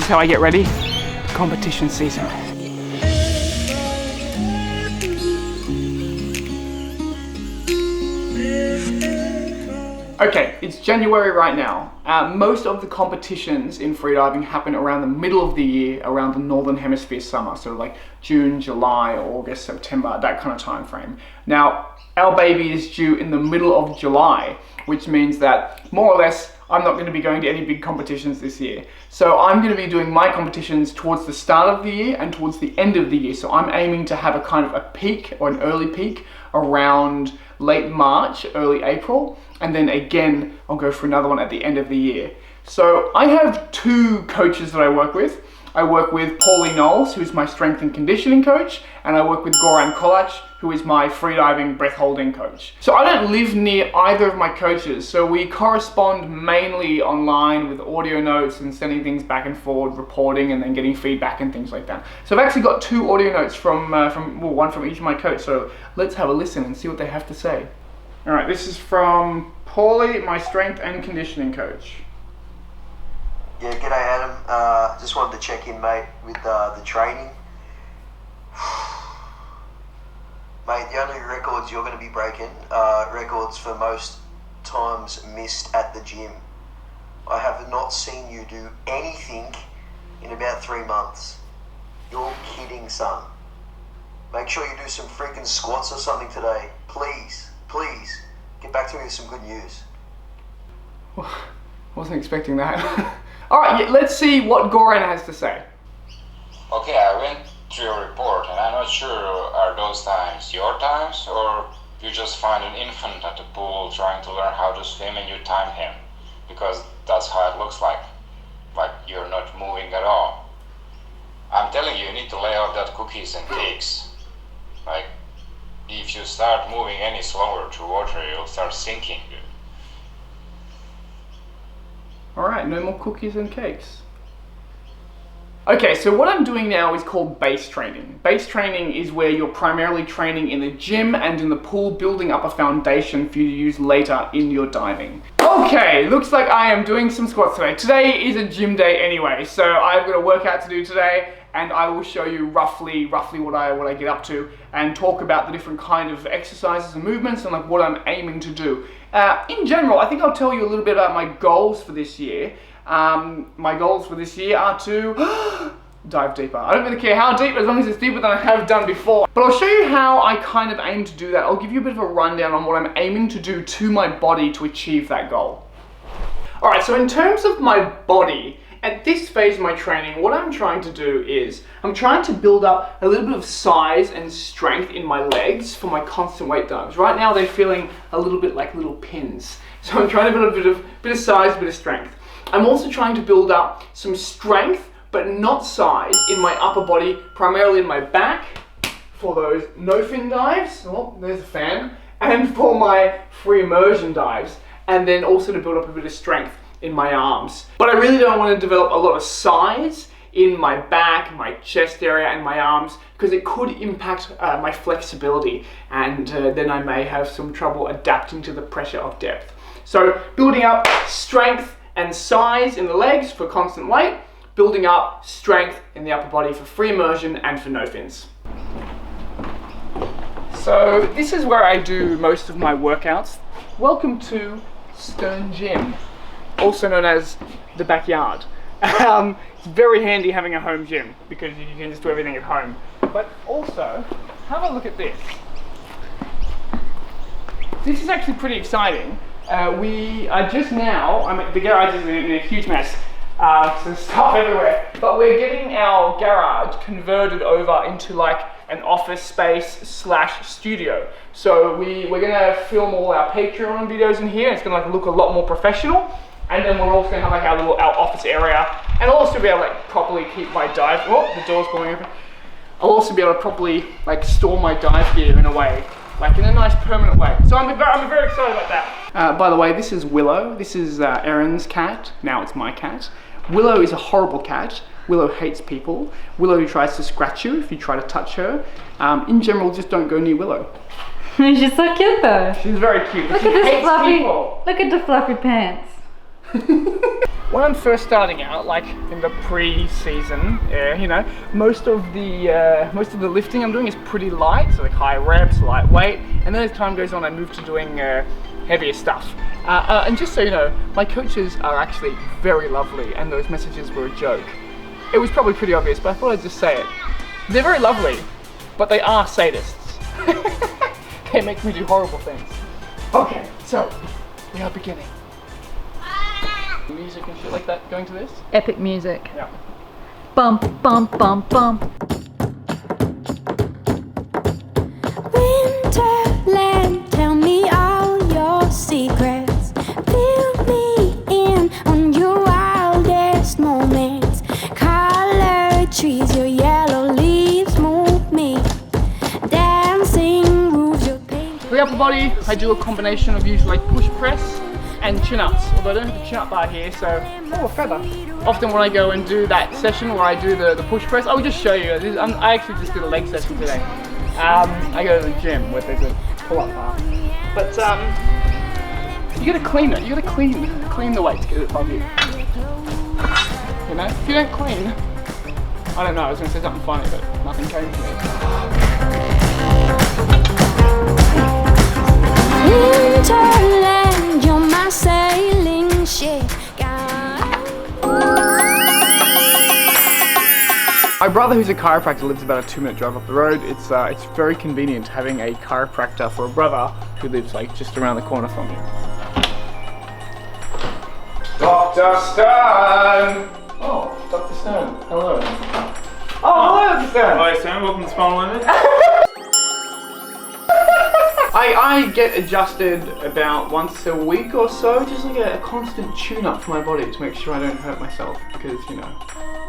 is how I get ready for competition season. Okay, it's January right now. Most of the competitions in freediving happen around the middle of the year, around the Northern Hemisphere summer, so like June, July, August, September, that kind of time frame. Now, our baby is due in the middle of July, which means that more or less I'm not going to be going to any big competitions this year. So I'm going to be doing my competitions towards the start of the year and towards the end of the year. So I'm aiming to have a kind of a peak or an early peak around late March, early April. And then again, I'll go for another one at the end of the year. So I have two coaches that I work with. I work with Paulie Knowles, who's my strength and conditioning coach, and I work with Goran Kolac, who is my freediving breath holding coach. So I don't live near either of my coaches, so we correspond mainly online with audio notes and sending things back and forward, reporting and then getting feedback and things like that. So I've actually got two audio notes from one from each of my coaches, so let's have a listen and see what they have to say. All right, this is from Paulie, my strength and conditioning coach. Yeah, g'day Adam. Just wanted to check in, mate, with the training. Mate, the only records you're going to be breaking are records for most times missed at the gym. I have not seen you do anything in about 3 months. You're kidding, son. Make sure you do some freaking squats or something today. Please, please, get back to me with some good news. Wasn't expecting that. All right, let's see what Goran has to say. Okay, I went through your report and I'm not sure, are those times your times or you just find an infant at the pool trying to learn how to swim and you time him? Because that's how it looks like you're not moving at all. I'm telling you, you need to lay off that cookies and cakes. Like, if you start moving any slower through water, you'll start sinking, dude. All right, no more cookies and cakes. Okay, so what I'm doing now is called base training. Base training is where you're primarily training in the gym and in the pool, building up a foundation for you to use later in your diving. Okay, looks like I am doing some squats today. Today is a gym day anyway, so I've got a workout to do today, and I will show you roughly what I get up to and talk about the different kind of exercises and movements and like what I'm aiming to do. In general, I think I'll tell you a little bit about my goals for this year. My goals for this year are to dive deeper. I don't really care how deep, as long as it's deeper than I have done before. But I'll show you how I kind of aim to do that. I'll give you a bit of a rundown on what I'm aiming to do to my body to achieve that goal. All right, so in terms of my body, at this phase of my training, what I'm trying to do is I'm trying to build up a little bit of size and strength in my legs for my constant weight dives. Right now they're feeling a little bit like little pins. So I'm trying to build a bit of size, a bit of strength. I'm also trying to build up some strength, but not size, in my upper body, primarily in my back, for those no-fin dives, oh, there's a fan, and for my free immersion dives, and then also to build up a bit of strength in my arms. But I really don't want to develop a lot of size in my back, my chest area, and my arms, because it could impact my flexibility, and then I may have some trouble adapting to the pressure of depth. So building up strength and size in the legs for constant weight, building up strength in the upper body for free immersion and for no fins. So this is where I do most of my workouts. Welcome to Stern Gym, also known as the backyard. It's very handy having a home gym because you can just do everything at home. But also, have a look at this. This is actually pretty exciting. We are just now, the garage is in a huge mess, so stuff everywhere, but we're getting our garage converted over into like an office space / studio. So we're gonna film all our Patreon videos in here. It's gonna like look a lot more professional, and then we're also gonna have like our office area, and I'll also be able to like properly keep my dive. Oh, the door's going open. I'll also be able to properly like store my dive gear in a way, like in a nice permanent way. So I'm very excited about that. By the way, this is Willow. This is Erin's cat. Now it's my cat. Willow is a horrible cat. Willow hates people. Willow tries to scratch you if you try to touch her. In general, just don't go near Willow. She's so cute though. She's very cute. Look she at this hates fluffy. people. Look at the fluffy pants. when I'm first starting out, like in the pre-season, you know, most of the lifting I'm doing is pretty light, so like high reps, light weight, and then as time goes on, I move to doing heavier stuff. And just so you know, my coaches are actually very lovely, and those messages were a joke. It was probably pretty obvious, but I thought I'd just say it. They're very lovely, but they are sadists. They make me do horrible things. Okay, so we are beginning. Music and shit like that going to this? Epic music. Yeah. Bump, bump, bump, bump. Winterland, tell me all your secrets. Fill me in on your wildest moments. Colored trees, your yellow leaves move me. Dancing roofs, your paint. For the upper body, I do a combination of usually like push press and chin-ups, although I don't have the chin-up bar here, so, oh, a feather. Often when I go and do that session where I do the push press, I'll just show you. I actually just did a leg session today. I go to the gym where there's a pull-up bar. But, you gotta clean it. You gotta clean the weight to get it above you. You know, if you don't clean, I don't know, I was gonna say something funny, but nothing came to me. Winterland, you're my sailing ship. My brother, who's a chiropractor, lives about a 2-minute drive up the road. It's very convenient having a chiropractor for a brother who lives like just around the corner from you. Dr. Stern! Oh, Dr. Stern, hello. Oh, hello, Dr. Stern! Hi Sam, welcome to Spinal Limit. I get adjusted about once a week or so, just like a constant tune-up for my body to make sure I don't hurt myself, because, you know,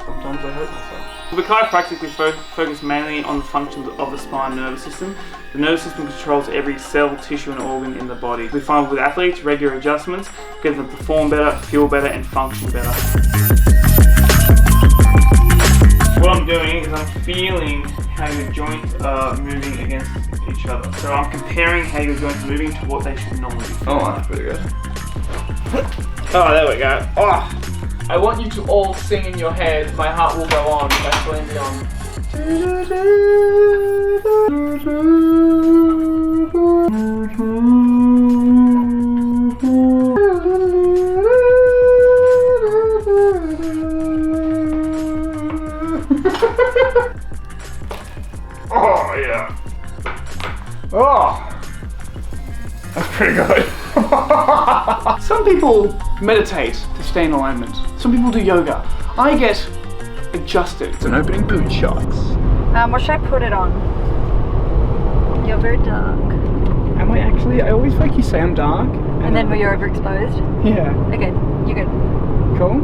sometimes I hurt myself. We chiropractically focus mainly on the functions of the spine nervous system. The nervous system controls every cell, tissue and organ in the body. We find with athletes, regular adjustments get them to perform better, feel better and function better. What I'm doing is I'm feeling how your joints are moving against each other. So I'm comparing how your joints are moving to what they should normally be. Oh, that's pretty good. Oh, there we go. Oh, I want you to all sing in your head, My Heart Will Go On by Celine Dion. Oh, yeah. Oh, that's pretty good. Some people meditate to stay in alignment. Some people do yoga. I get adjusted. It's an opening boot shots. What should I put it on? You're very dark. Am I actually? I always feel like you say I'm dark. And then were you overexposed? Yeah. Okay, you're good. Cool.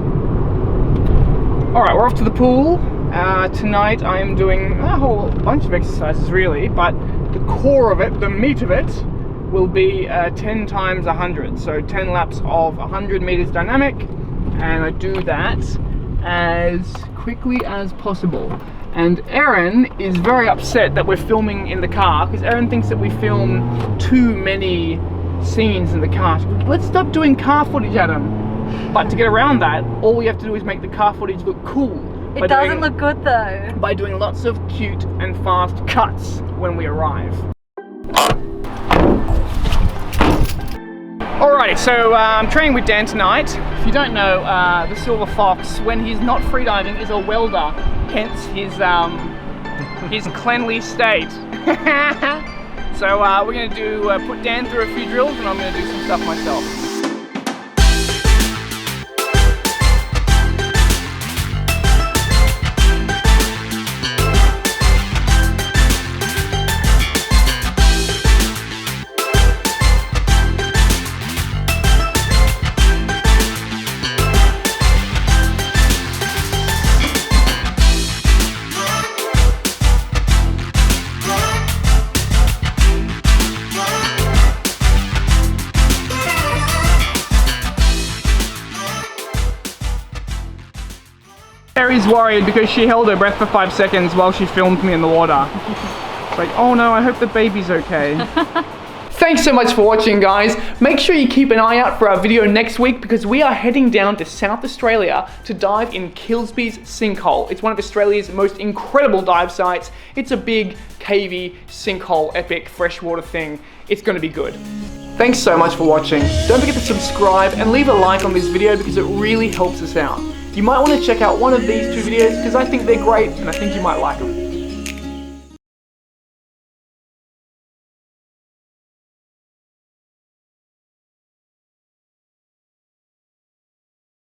Alright, we're off to the pool. Tonight I am doing a whole bunch of exercises really, but the core of it, the meat of it, will be 10 times 100. So 10 laps of 100 meters dynamic, and I do that as quickly as possible. And Erin is very upset that we're filming in the car, because Erin thinks that we film too many scenes in the car. Let's stop doing car footage, Adam. But to get around that, all we have to do is make the car footage look cool. It doesn't look good though. By doing lots of cute and fast cuts when we arrive. Alrighty, so I'm training with Dan tonight. If you don't know, the Silver Fox, when he's not freediving, is a welder, hence his cleanly state. So we're going to do put Dan through a few drills, and I'm going to do some stuff myself. Terry's worried because she held her breath for 5 seconds while she filmed me in the water. It's like, oh no, I hope the baby's okay. Thanks so much for watching, guys. Make sure you keep an eye out for our video next week because we are heading down to South Australia to dive in Kilsby's Sinkhole. It's one of Australia's most incredible dive sites. It's a big, cavey, sinkhole, epic, freshwater thing. It's going to be good. Thanks so much for watching. Don't forget to subscribe and leave a like on this video because it really helps us out. You might want to check out one of these two videos because I think they're great and I think you might like them.